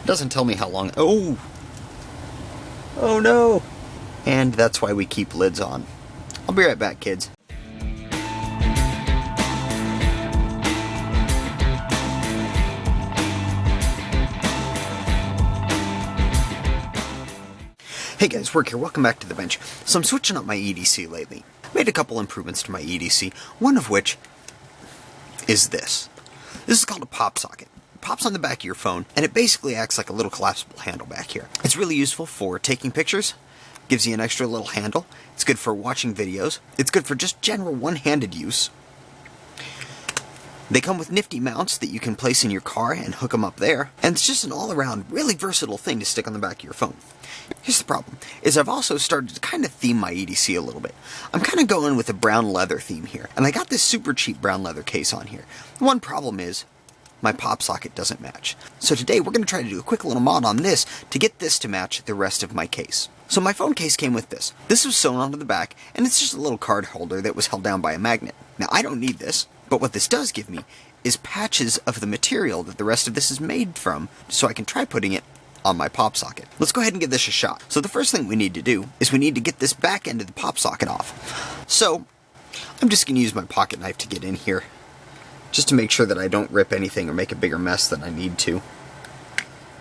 Doesn't tell me how long. Oh no! And that's why we keep lids on. I'll be right back, kids. Hey guys, Work here, welcome back to the bench. So I'm switching up my EDC lately. Made a couple improvements to my EDC, one of which is this. This is called a pop socket. It pops on the back of your phone, and it basically acts like a little collapsible handle back here. It's really useful for taking pictures, gives you an extra little handle. It's good for watching videos. It's good for just general one-handed use. They come with nifty mounts that you can place in your car and hook them up there, and it's just an all-around really versatile thing to stick on the back of your phone. Here's the problem, is I've also started to kind of theme my EDC a little bit. I'm kind of going with a brown leather theme here, and I got this super cheap brown leather case on here. The one problem is, my pop socket doesn't match. So today we're going to try to do a quick little mod on this to get this to match the rest of my case. So my phone case came with this. This was sewn onto the back, and it's just a little card holder that was held down by a magnet. Now I don't need this, but what this does give me is patches of the material that the rest of this is made from, so I can try putting it on my pop socket. Let's go ahead and give this a shot. So the first thing we need to do is we need to get this back end of the pop socket off. So I'm just going to use my pocket knife to get in here, just to make sure that I don't rip anything or make a bigger mess than I need to.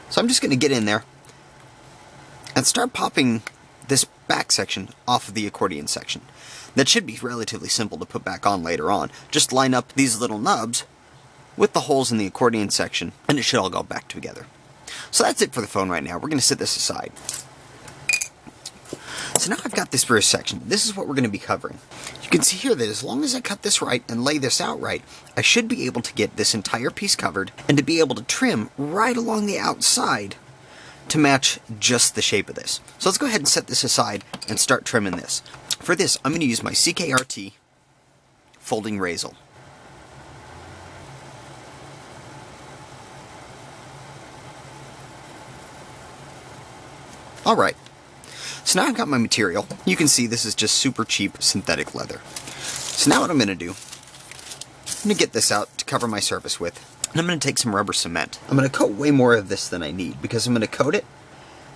So I'm just going to get in there and start popping this back section off of the accordion section. That should be relatively simple to put back on later on. Just line up these little nubs with the holes in the accordion section, and it should all go back together. So that's it for the phone right now. We're going to set this aside. So now I've got this rear section. This is what we're going to be covering. You can see here that as long as I cut this right and lay this out right, I should be able to get this entire piece covered and to be able to trim right along the outside to match just the shape of this. So let's go ahead and set this aside and start trimming this. For this, I'm going to use my CKRT folding razor. Alright, so now I've got my material. You can see this is just super cheap synthetic leather. So now what I'm going to do, I'm going to get this out to cover my surface with, and I'm going to take some rubber cement. I'm going to coat way more of this than I need, because I'm going to coat it,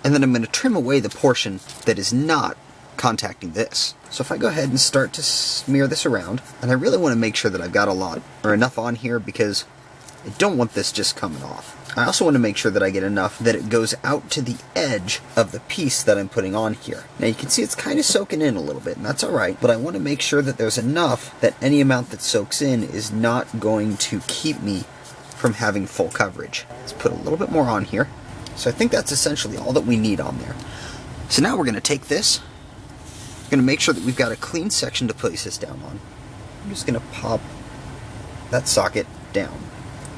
and then I'm going to trim away the portion that is not contacting this. So if I go ahead and start to smear this around, and I really want to make sure that I've got a lot, or enough on here, because I don't want this just coming off. I also want to make sure that I get enough that it goes out to the edge of the piece that I'm putting on here. Now you can see it's kind of soaking in a little bit, and that's alright, but I want to make sure that there's enough that any amount that soaks in is not going to keep me from having full coverage. Let's put a little bit more on here. So I think that's essentially all that we need on there. So now we're going to take this, we're going to make sure that we've got a clean section to place this down on. I'm just going to pop that socket down.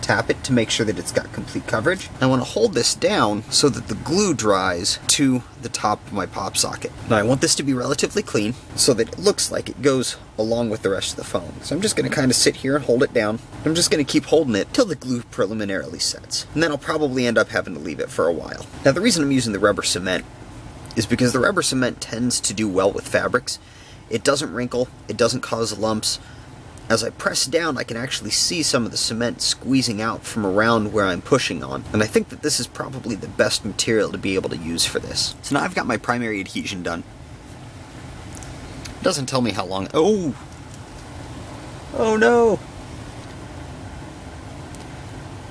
Tap it to make sure that it's got complete coverage. I want to hold this down so that the glue dries to the top of my pop socket. Now I want this to be relatively clean so that it looks like it goes along with the rest of the phone. So I'm just going to kind of sit here and hold it down. I'm just going to keep holding it till the glue preliminarily sets. And then I'll probably end up having to leave it for a while. Now the reason I'm using the rubber cement is because the rubber cement tends to do well with fabrics. It doesn't wrinkle, it doesn't cause lumps. As I press down, I can actually see some of the cement squeezing out from around where I'm pushing on, and I think that this is probably the best material to be able to use for this. So now I've got my primary adhesion done. It doesn't tell me how long. Oh no!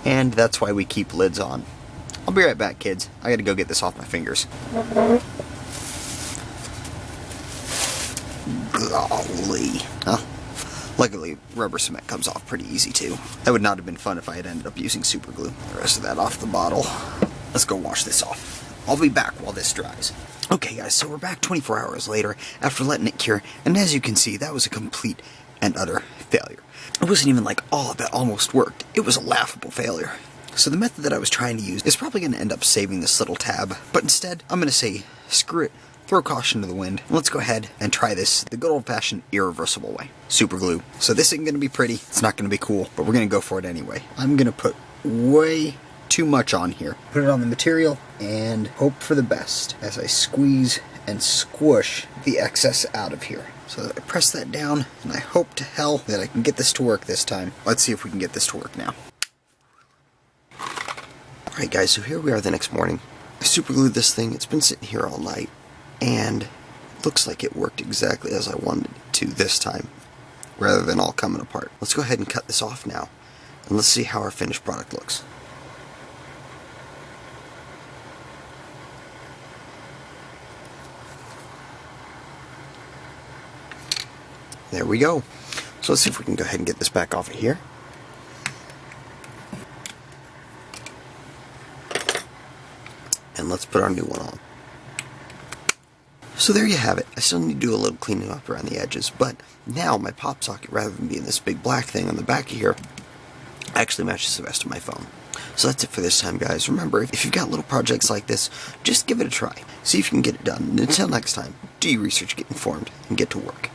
And that's why we keep lids on. I'll be right back, kids. I gotta go get this off my fingers. Golly. Huh? Luckily, rubber cement comes off pretty easy too. That would not have been fun if I had ended up using super glue. The rest of that off the bottle. Let's go wash this off. I'll be back while this dries. Okay guys, so we're back 24 hours later after letting it cure, and as you can see, that was a complete and utter failure. It wasn't even like, oh, that almost worked. It was a laughable failure. So the method that I was trying to use is probably going to end up saving this little tab, but instead, I'm going to say, screw it. Throw caution to the wind. Let's go ahead and try this the good old-fashioned irreversible way. Super glue. So this isn't going to be pretty, it's not going to be cool, but we're going to go for it anyway. I'm going to put way too much on here. Put it on the material and hope for the best as I squeeze and squish the excess out of here. So I press that down, and I hope to hell that I can get this to work this time. Let's see if we can get this to work now. Alright guys, so here we are the next morning. I super glued this thing. It's been sitting here all night, and looks like it worked exactly as I wanted it to this time, rather than all coming apart. Let's go ahead and cut this off now, and let's see how our finished product looks. There we go. So let's see if we can go ahead and get this back off of here. And let's put our new one on. So there you have it. I still need to do a little cleaning up around the edges, but now my pop socket, rather than being this big black thing on the back of here, actually matches the rest of my phone. So that's it for this time, guys. Remember, if you've got little projects like this, just give it a try. See if you can get it done. And until next time, do your research, get informed, and get to work.